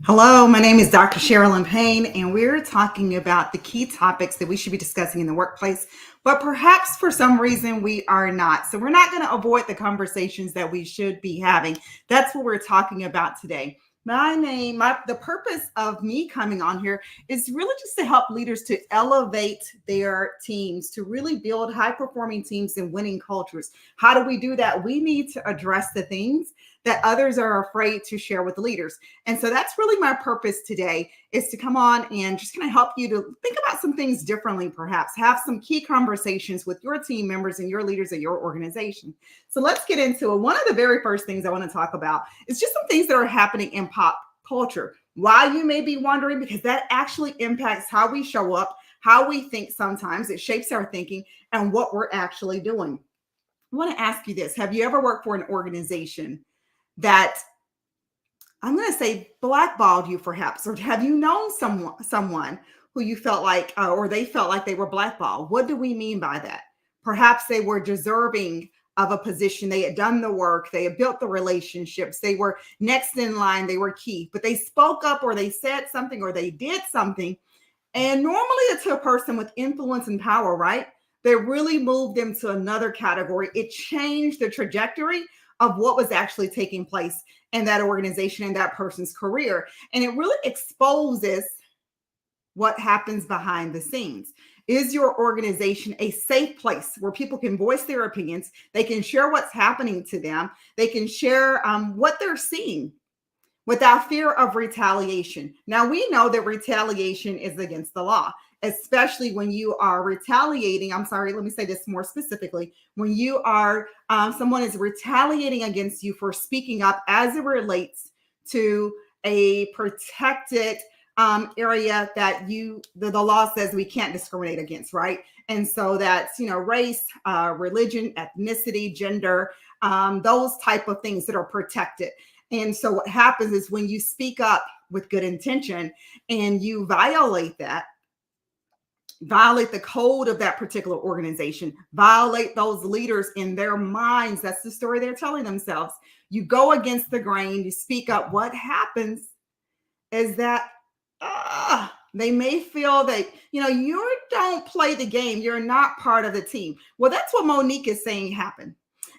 Hello, my name is Dr. Sherilyn Payne, and we're talking about the key topics that we should be discussing in the workplace, but perhaps for some reason we are not. So we're not going to avoid the conversations that we should be having. That's what we're talking about today. The purpose of me coming on here is really just to help leaders to elevate their teams, to really build high performing teams and winning cultures. How do we do that? We need to address the things that others are afraid to share with leaders. And so that's really my purpose today, is to come on and just kind of help you to think about some things differently, perhaps have some key conversations with your team members and your leaders at your organization. So let's get into it. One of the very first things I want to talk about is just some things that are happening in pop culture. Why, you may be wondering, because that actually impacts how we show up, how we think sometimes. It shapes our thinking and what we're actually doing. I want to ask you this. Have you ever worked for an organization that, I'm going to say, blackballed you perhaps? Or have you known someone who you felt like, or they felt like they were blackballed? What do we mean by that? Perhaps they were deserving of a position. They had done the work. They had built the relationships. They were next in line. They were key, but they spoke up, or they said something, or they did something. And normally it's a person with influence and power, right? They really moved them to another category. It changed the trajectory of what was actually taking place in that organization, in that person's career. And it really exposes what happens behind the scenes. Is your organization a safe place where people can voice their opinions? They can share what's happening to them. They can share what they're seeing without fear of retaliation. Now, we know that retaliation is against the law, especially when you are retaliating. I'm sorry, let me say this more specifically. When you are, someone is retaliating against you for speaking up as it relates to a protected area that the law says we can't discriminate against, right? And so that's, race, religion, ethnicity, gender, those type of things that are protected. And so what happens is, when you speak up with good intention and you violate the code of that particular organization, violate those leaders in their minds, that's the story they're telling themselves. You go against the grain, you speak up. What happens is that they may feel that, you don't play the game. You're not part of the team. Well, that's what Monique is saying happened.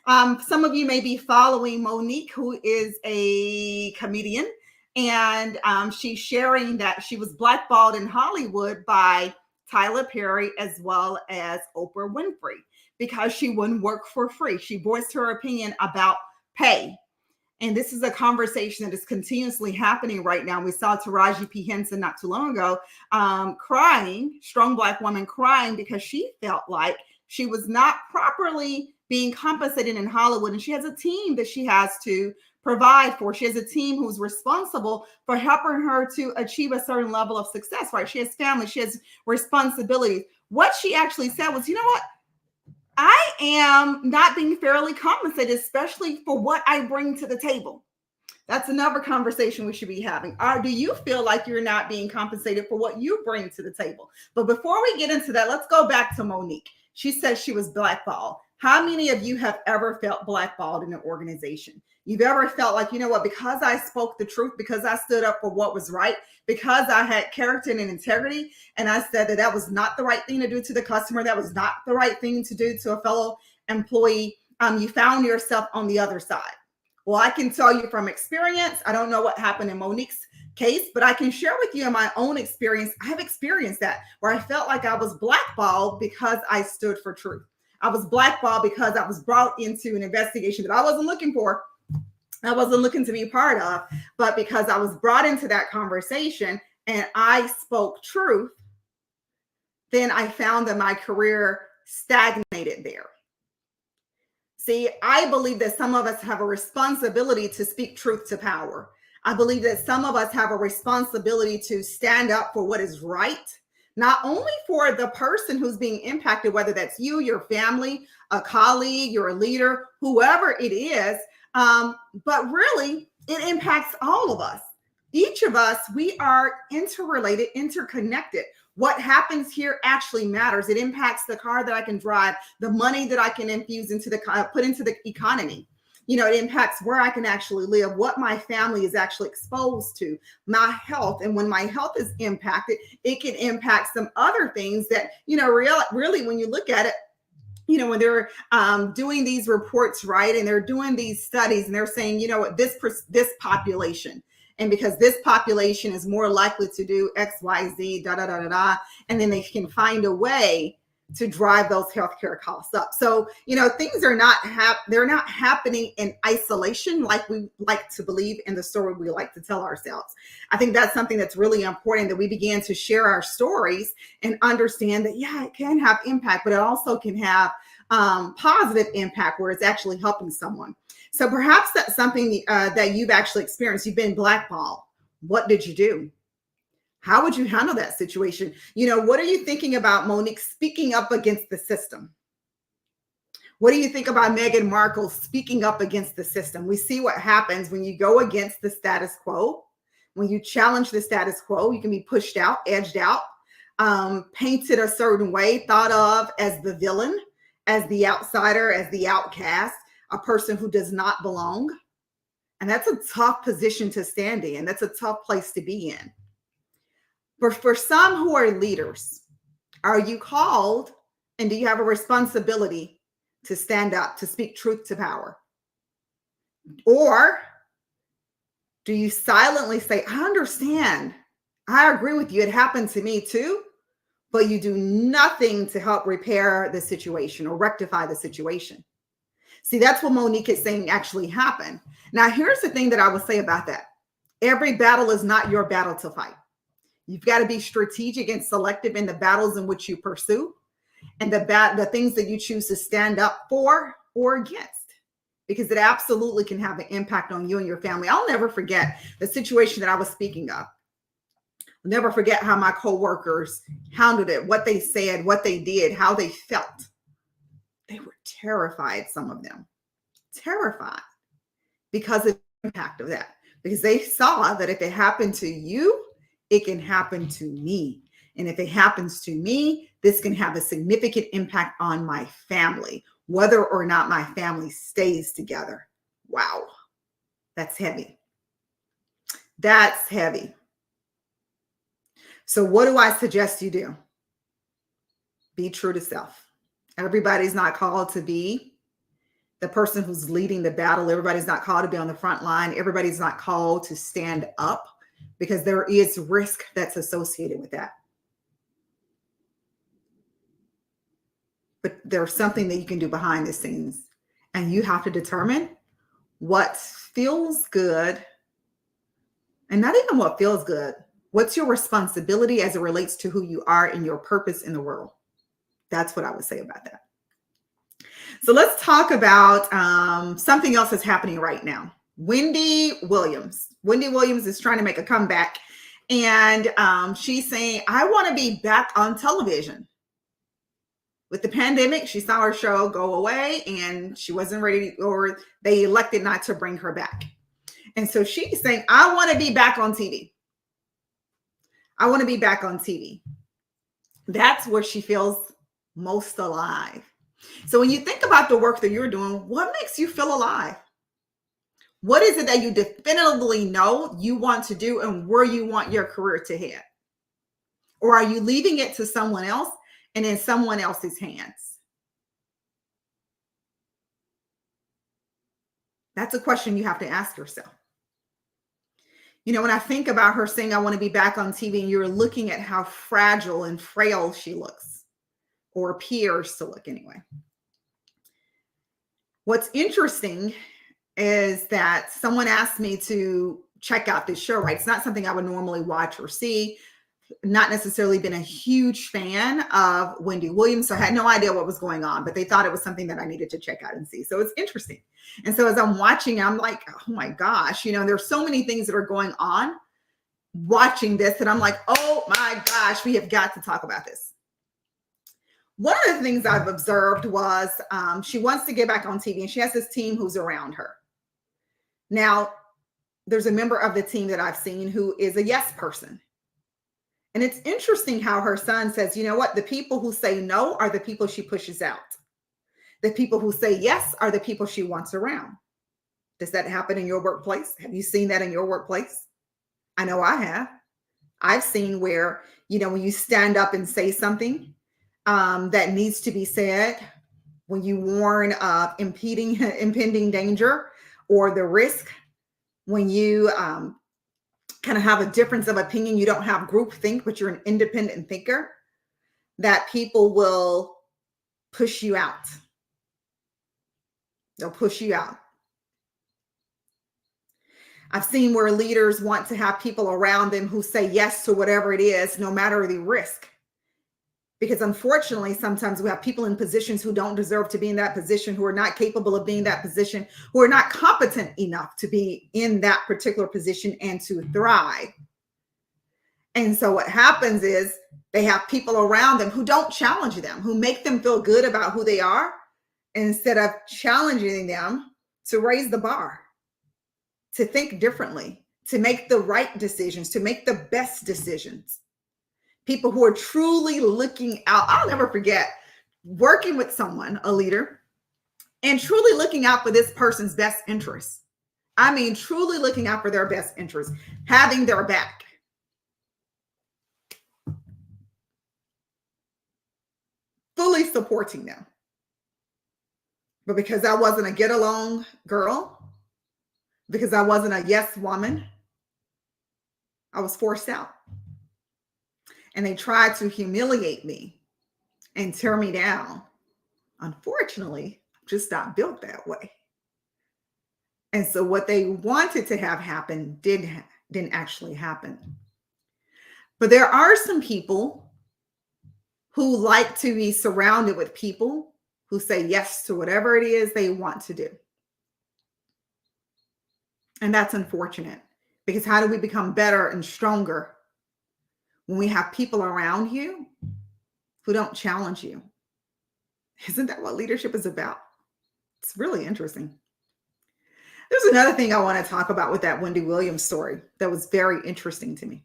Some of you may be following Monique, who is a comedian, and she's sharing that she was blackballed in Hollywood by Tyler Perry as well as Oprah Winfrey because she wouldn't work for free. She voiced her opinion about pay. And this is a conversation that is continuously happening right now. We saw Taraji P. Henson not too long ago crying, strong Black woman crying because she felt like she was not properly being compensated in Hollywood. And she has a team that she has to provide for. She has a team who's responsible for helping her to achieve a certain level of success, right? She has family, she has responsibilities. What she actually said was, you know what? I am not being fairly compensated, especially for what I bring to the table. That's another conversation we should be having. Do you feel like you're not being compensated for what you bring to the table? But before we get into that, let's go back to Monique. She says she was blackballed. How many of you have ever felt blackballed in an organization? You've ever felt like, you know what, because I spoke the truth, because I stood up for what was right, because I had character and integrity, and I said that was not the right thing to do to the customer, that was not the right thing to do to a fellow employee, you found yourself on the other side. Well, I can tell you from experience, I don't know what happened in Monique's case, but I can share with you in my own experience. I have experienced that, where I felt like I was blackballed because I stood for truth. I was blackballed because I was brought into an investigation that I wasn't looking for. I wasn't looking to be part of, but because I was brought into that conversation and I spoke truth, then I found that my career stagnated there. See, I believe that some of us have a responsibility to speak truth to power. I believe that some of us have a responsibility to stand up for what is right, not only for the person who's being impacted, whether that's you, your family, a colleague, you're a leader, whoever it is, but really it impacts all of us. Each of us, we are interrelated, interconnected. What happens here actually matters. It impacts the car that I can drive, the money that I can infuse into put into the economy. it impacts where I can actually live, what my family is actually exposed to, my health. And when my health is impacted, it can impact some other things that, really, when you look at it, when they're doing these reports, right, and they're doing these studies, and they're saying, this population, and because this population is more likely to do X, Y, Z, da da da da da, and then they can find a way to drive those healthcare costs up. So, things are not they're not happening in isolation like we like to believe in the story we like to tell ourselves. I think that's something that's really important, that we begin to share our stories and understand that, yeah, it can have impact, but it also can have positive impact where it's actually helping someone. So perhaps that's something that you've actually experienced. You've been blackballed. What did you do? How would you handle that situation? What are you thinking about Monique speaking up against the system? What do you think about Meghan Markle speaking up against the system? We see what happens when you go against the status quo. When you challenge the status quo, you can be pushed out, edged out, painted a certain way, thought of as the villain, as the outsider, as the outcast, a person who does not belong. And that's a tough position to stand in. That's a tough place to be in. But for some who are leaders, are you called, and do you have a responsibility to stand up, to speak truth to power? Or do you silently say, I understand, I agree with you, it happened to me too, but you do nothing to help repair the situation or rectify the situation? See, that's what Monique is saying actually happened. Now, here's the thing that I would say about that. Every battle is not your battle to fight. You've got to be strategic and selective in the battles in which you pursue, and the things that you choose to stand up for or against, because it absolutely can have an impact on you and your family. I'll never forget the situation that I was speaking of. I'll never forget how my coworkers handled it, what they said, what they did, how they felt. They were terrified, some of them, terrified because of the impact of that, because they saw that if it happened to you, it can happen to me. And if it happens to me, this can have a significant impact on my family, whether or not my family stays together. Wow, that's heavy. That's heavy. So what do I suggest you do? Be true to self. Everybody's not called to be the person who's leading the battle. Everybody's not called to be on the front line. Everybody's not called to stand up, because there is risk that's associated with that. But there's something that you can do behind the scenes, and you have to determine what feels good, and not even what feels good. What's your responsibility as it relates to who you are and your purpose in the world? That's what I would say about that. So let's talk about something else that's happening right now. Wendy Williams. Wendy Williams is trying to make a comeback, and she's saying, I want to be back on television. With the pandemic, she saw her show go away, and she wasn't ready, or they elected not to bring her back. And so she's saying, I want to be back on TV. I want to be back on TV. That's where she feels most alive. So when you think about the work that you're doing, what makes you feel alive? What is it that you definitively know you want to do and where you want your career to head? Or are you leaving it to someone else and in someone else's hands? That's a question you have to ask yourself. When I think about her saying, I want to be back on TV, and you're looking at how fragile and frail she looks, or appears to look anyway. What's interesting is that someone asked me to check out this show, right? It's not something I would normally watch or see. Not necessarily been a huge fan of Wendy Williams, so I had no idea what was going on, but they thought it was something that I needed to check out and see. So it's interesting. And so as I'm watching, I'm like, oh my gosh, there's so many things that are going on watching this that I'm like, oh my gosh, we have got to talk about this. One of the things I've observed was she wants to get back on TV, and she has this team who's around her. Now, there's a member of the team that I've seen who is a yes person. And it's interesting how her son says, you know what? The people who say no are the people she pushes out. The people who say yes are the people she wants around. Does that happen in your workplace? Have you seen that in your workplace? I know I have. I've seen where, when you stand up and say something that needs to be said, when you warn of impending danger or the risk, when you kind of have a difference of opinion, you don't have group think, but you're an independent thinker, that people will push you out. They'll push you out. I've seen where leaders want to have people around them who say yes to whatever it is, no matter the risk. Because unfortunately, sometimes we have people in positions who don't deserve to be in that position, who are not capable of being in that position, who are not competent enough to be in that particular position and to thrive. And so what happens is they have people around them who don't challenge them, who make them feel good about who they are, instead of challenging them to raise the bar, to think differently, to make the right decisions, to make the best decisions. People who are truly looking out. I'll never forget working with someone, a leader, and truly looking out for this person's best interests. I mean, truly looking out for their best interests, having their back. Fully supporting them. But because I wasn't a get along girl, because I wasn't a yes woman, I was forced out. And they tried to humiliate me and tear me down. Unfortunately, I'm just not built that way. And so what they wanted to have happen didn't actually happen. But there are some people who like to be surrounded with people who say yes to whatever it is they want to do. And that's unfortunate, because how do we become better and stronger when we have people around you who don't challenge you? Isn't that what leadership is about? It's really interesting. There's another thing I want to talk about with that Wendy Williams story that was very interesting to me.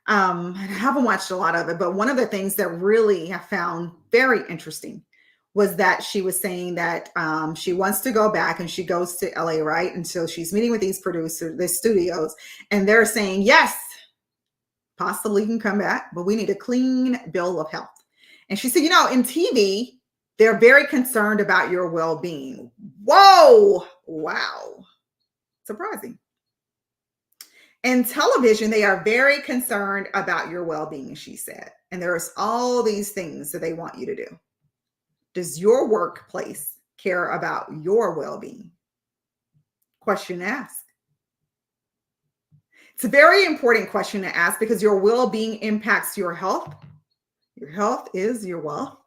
I haven't watched a lot of it, but one of the things that really I found very interesting was that she was saying that she wants to go back, and she goes to LA, right? And so she's meeting with these producers, the studios, and they're saying, yes, possibly you can come back, but we need a clean bill of health. And she said, in TV, they're very concerned about your well-being. Whoa, wow, surprising. In television, they are very concerned about your well-being, she said. And there's all these things that they want you to do. Does your workplace care about your well-being? Question to ask. It's a very important question to ask, because your well-being impacts your health. Your health is your wealth.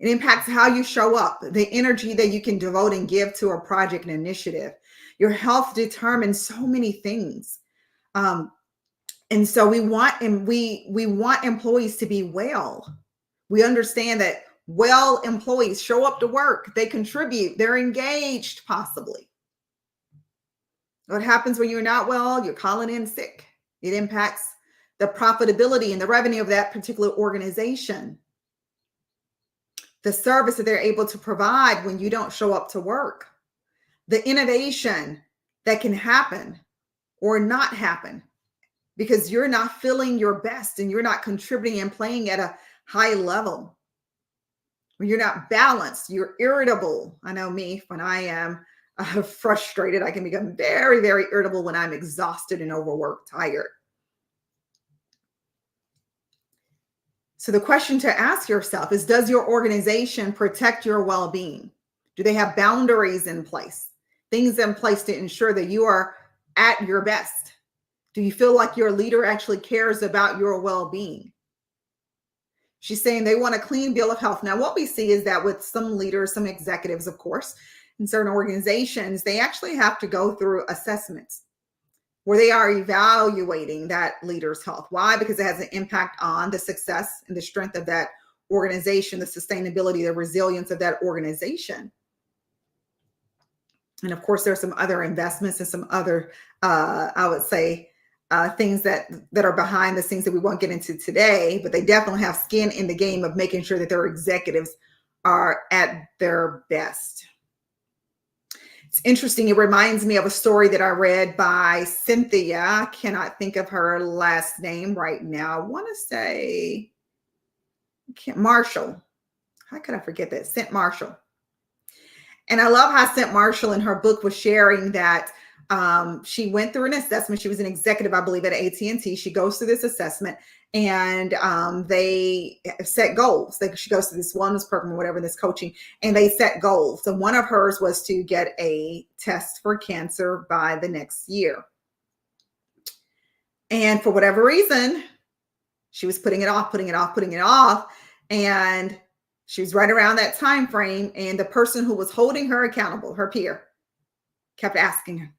It impacts how you show up, the energy that you can devote and give to a project and initiative. Your health determines so many things. And so we want employees to be well. We understand that well employees show up to work, they contribute, they're engaged, possibly. What happens when you're not well? You're calling in sick. It impacts the profitability and the revenue of that particular organization. The service that they're able to provide when you don't show up to work. The innovation that can happen or not happen because you're not feeling your best and you're not contributing and playing at a high level. When you're not balanced, you're irritable. I know me, when I am frustrated, I can become very, very irritable when I'm exhausted and overworked, tired. So the question to ask yourself is, does your organization protect your well-being? Do they have boundaries in place? Things in place to ensure that you are at your best? Do you feel like your leader actually cares about your well-being? She's saying they want a clean bill of health. Now, what we see is that with some leaders, some executives, of course, in certain organizations, they actually have to go through assessments where they are evaluating that leader's health. Why? Because it has an impact on the success and the strength of that organization, the sustainability, the resilience of that organization. And of course, there's some other investments and some other, I would say, things that are behind the scenes that we won't get into today, but they definitely have skin in the game of making sure that their executives are at their best. It's interesting. It reminds me of a story that I read by Cynthia. I cannot think of her last name right now. I want to say Marshall. How could I forget that? Cent Marshall. And I love how Cent Marshall in her book was sharing that she went through an assessment. She was an executive, I believe, at AT&T. She goes through this assessment and they set goals. She goes through this wellness program or whatever, this coaching, and they set goals. So one of hers was to get a test for cancer by the next year. And for whatever reason, she was putting it off. And she was right around that time frame. And the person who was holding her accountable, her peer, kept asking.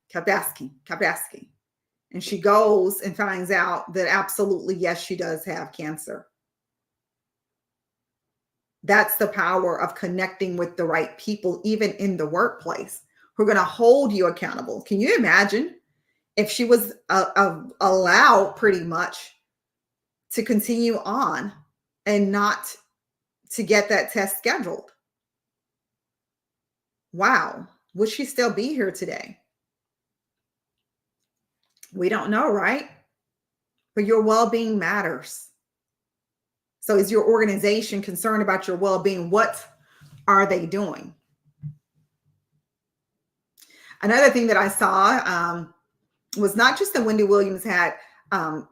And she goes and finds out that absolutely, yes, she does have cancer. That's the power of connecting with the right people, even in the workplace, who are going to hold you accountable. Can you imagine if she was allowed pretty much to continue on and not to get that test scheduled? Wow. Would she still be here today? We don't know, right? But your well-being matters. So is your organization concerned about your well-being? What are they doing? Another thing that I saw was not just that Wendy Williams had, not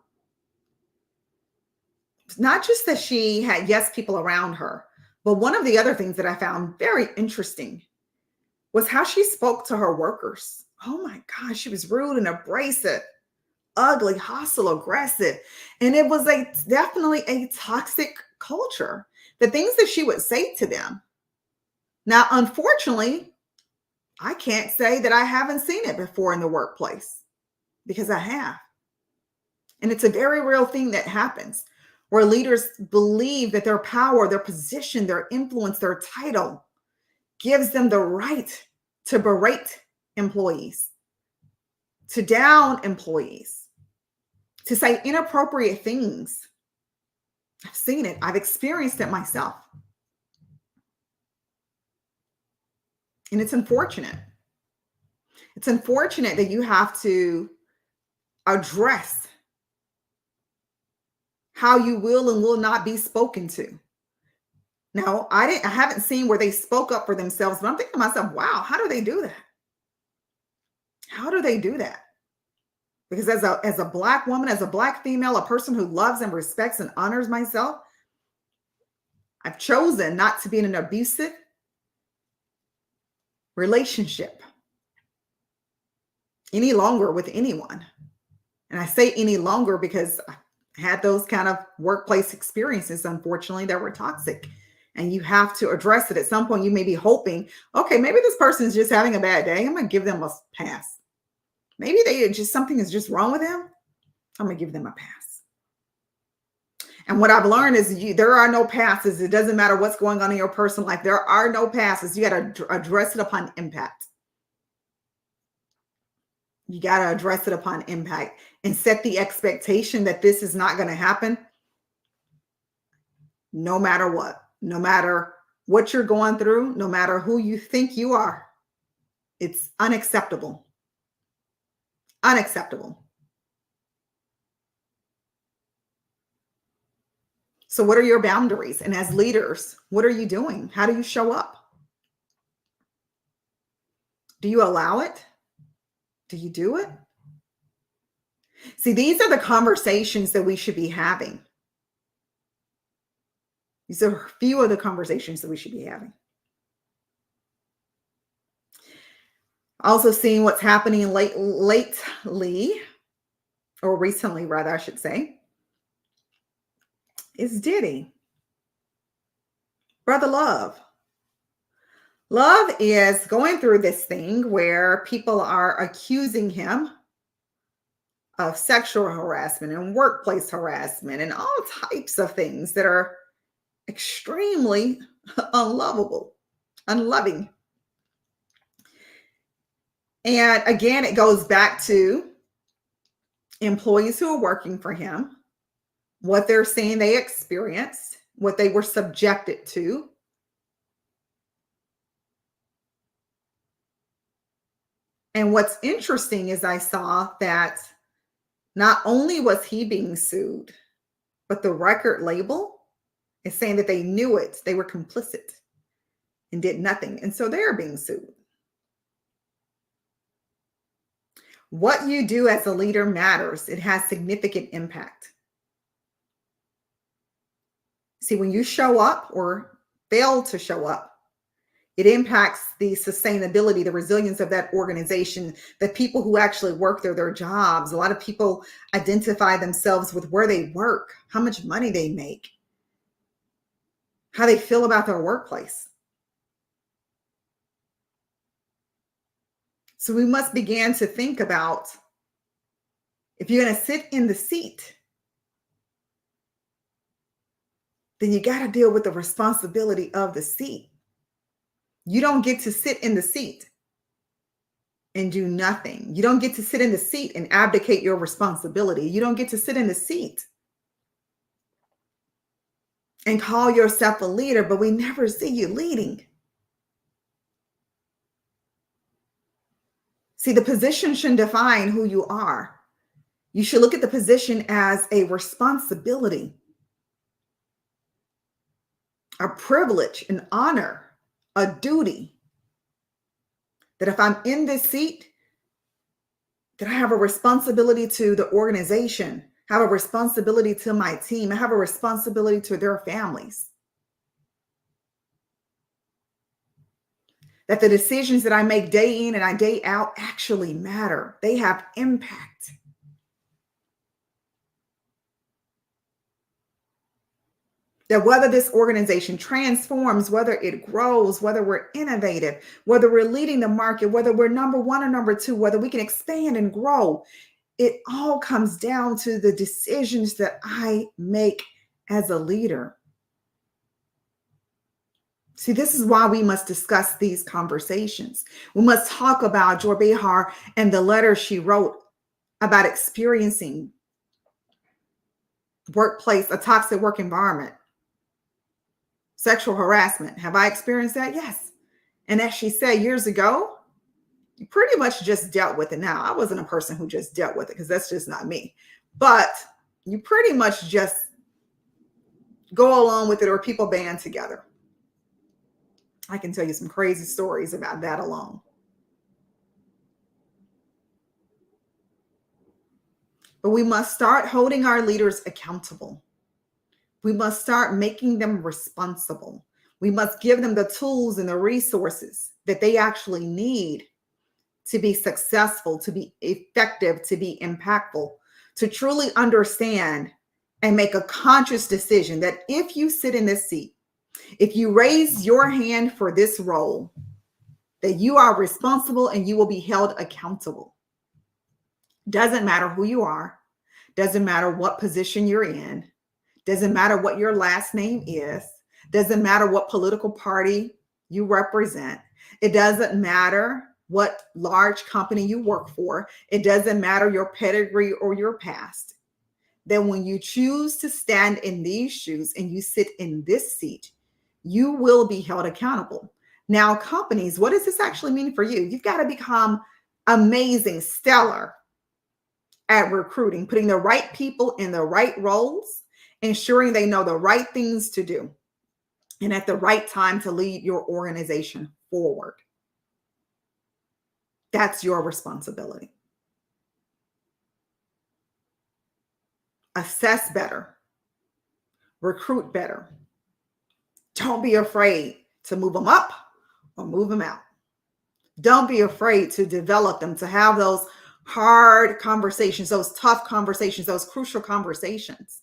just that she had yes people around her, but one of the other things that I found very interesting was how she spoke to her workers. Oh my gosh, she was rude and abrasive, ugly, hostile, aggressive. And it was definitely a toxic culture. The things that she would say to them. Now, unfortunately, I can't say that I haven't seen it before in the workplace, because I have. And it's a very real thing that happens where leaders believe that their power, their position, their influence, their title gives them the right to berate employees, to down employees, to say inappropriate things. I've seen it. I've experienced it myself. And it's unfortunate. It's unfortunate that you have to address how you will and will not be spoken to. Now, I haven't seen where they spoke up for themselves, but I'm thinking to myself, wow, how do they do that? How do they do that? Because as a Black woman, as a Black female, a person who loves and respects and honors myself, I've chosen not to be in an abusive relationship any longer with anyone. And I say any longer because I had those kind of workplace experiences, unfortunately, that were toxic. And you have to address it. At some point, you may be hoping, okay, maybe this person is just having a bad day. I'm going to give them a pass. Maybe something is just wrong with them. I'm going to give them a pass. And what I've learned is there are no passes. It doesn't matter what's going on in your personal life. There are no passes. You got to address it upon impact. You got to address it upon impact and set the expectation that this is not going to happen no matter what. No matter what you're going through, no matter who you think you are, it's unacceptable. Unacceptable. So what are your boundaries? And as leaders, what are you doing? How do you show up? Do you allow it? Do you do it? See, these are the conversations that we should be having. These are a few of the conversations that we should be having. Also seeing what's happening lately, or recently rather, I should say, is Diddy. Brother Love. Love is going through this thing where people are accusing him of sexual harassment and workplace harassment and all types of things that are extremely unlovable, unloving. And again, it goes back to employees who are working for him, what they're saying they experienced, what they were subjected to. And what's interesting is I saw that not only was he being sued, but the record label is saying that they knew it, they were complicit and did nothing. And so they're being sued. What you do as a leader matters. It has significant impact. See, when you show up or fail to show up, it impacts the sustainability, the resilience of that organization, the people who actually work there, their jobs. A lot of people identify themselves with where they work, how much money they make, how they feel about their workplace. So we must begin to think about, if you're going to sit in the seat, then you got to deal with the responsibility of the seat. You don't get to sit in the seat and do nothing. You don't get to sit in the seat and abdicate your responsibility. You don't get to sit in the seat and call yourself a leader, but we never see you leading. See, the position should define who you are. You should look at the position as a responsibility, a privilege, an honor, a duty. That if I'm in this seat, that I have a responsibility to the organization, have a responsibility to my team, I have a responsibility to their families. That the decisions that I make day in and day out actually matter. They have impact. That whether this organization transforms, whether it grows, whether we're innovative, whether we're leading the market, whether we're number one or number two, whether we can expand and grow, it all comes down to the decisions that I make as a leader. See, this is why we must discuss these conversations. We must talk about Joy Behar and the letter she wrote about experiencing workplace, a toxic work environment, sexual harassment. Have I experienced that? Yes. And as she said years ago, you pretty much just dealt with it. Now, I wasn't a person who just dealt with it because that's just not me. But you pretty much just go along with it, or people band together. I can tell you some crazy stories about that alone. But we must start holding our leaders accountable. We must start making them responsible. We must give them the tools and the resources that they actually need to be successful, to be effective, to be impactful, to truly understand and make a conscious decision that if you sit in this seat, if you raise your hand for this role, that you are responsible and you will be held accountable. Doesn't matter who you are, doesn't matter what position you're in, doesn't matter what your last name is, doesn't matter what political party you represent, it doesn't matter what large company you work for, it doesn't matter your pedigree or your past. Then when you choose to stand in these shoes and you sit in this seat, you will be held accountable. Now, companies, what does this actually mean for you? You've got to become amazing, stellar at recruiting, putting the right people in the right roles, ensuring they know the right things to do, and at the right time to lead your organization forward. That's your responsibility. Assess better, recruit better. Don't be afraid to move them up or move them out. Don't be afraid to develop them, to have those hard conversations, those tough conversations, those crucial conversations,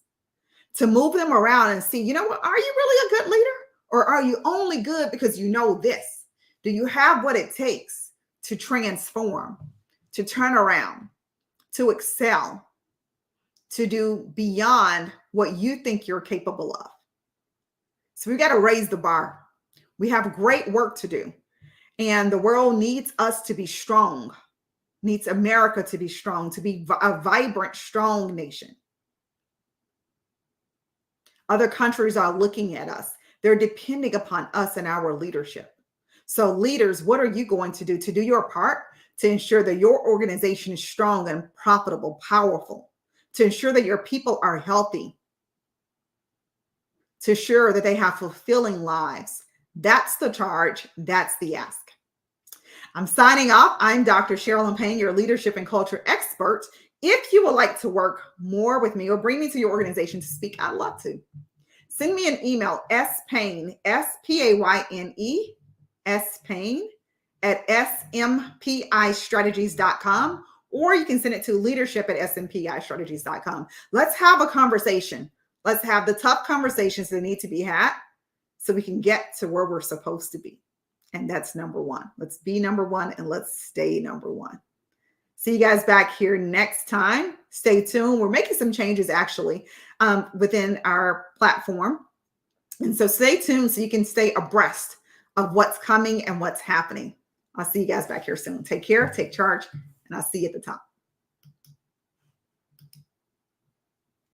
to move them around and see, you know what, are you really a good leader? Or are you only good because you know this? Do you have what it takes to transform, to turn around, to excel, to do beyond what you think you're capable of? So we got to raise the bar. We have great work to do. And the world needs us to be strong, needs America to be strong, to be a vibrant, strong nation. Other countries are looking at us. They're depending upon us and our leadership. So leaders, what are you going to do your part to ensure that your organization is strong and profitable, powerful, to ensure that your people are healthy, to ensure that they have fulfilling lives. That's the charge. That's the ask. I'm signing off. I'm Dr. Sherilyn Payne, your leadership and culture expert. If you would like to work more with me or bring me to your organization to speak, I'd love to. Send me an email, spayne, S-P-A-Y-N-E, spayne at smpistrategies.com, or you can send it to leadership at smpistrategies.com. Let's have a conversation. Let's have the tough conversations that need to be had so we can get to where we're supposed to be. And that's number one. Let's be number one and let's stay number one. See you guys back here next time. Stay tuned. We're making some changes actually within our platform. And so stay tuned so you can stay abreast of what's coming and what's happening. I'll see you guys back here soon. Take care, take charge, and I'll see you at the top.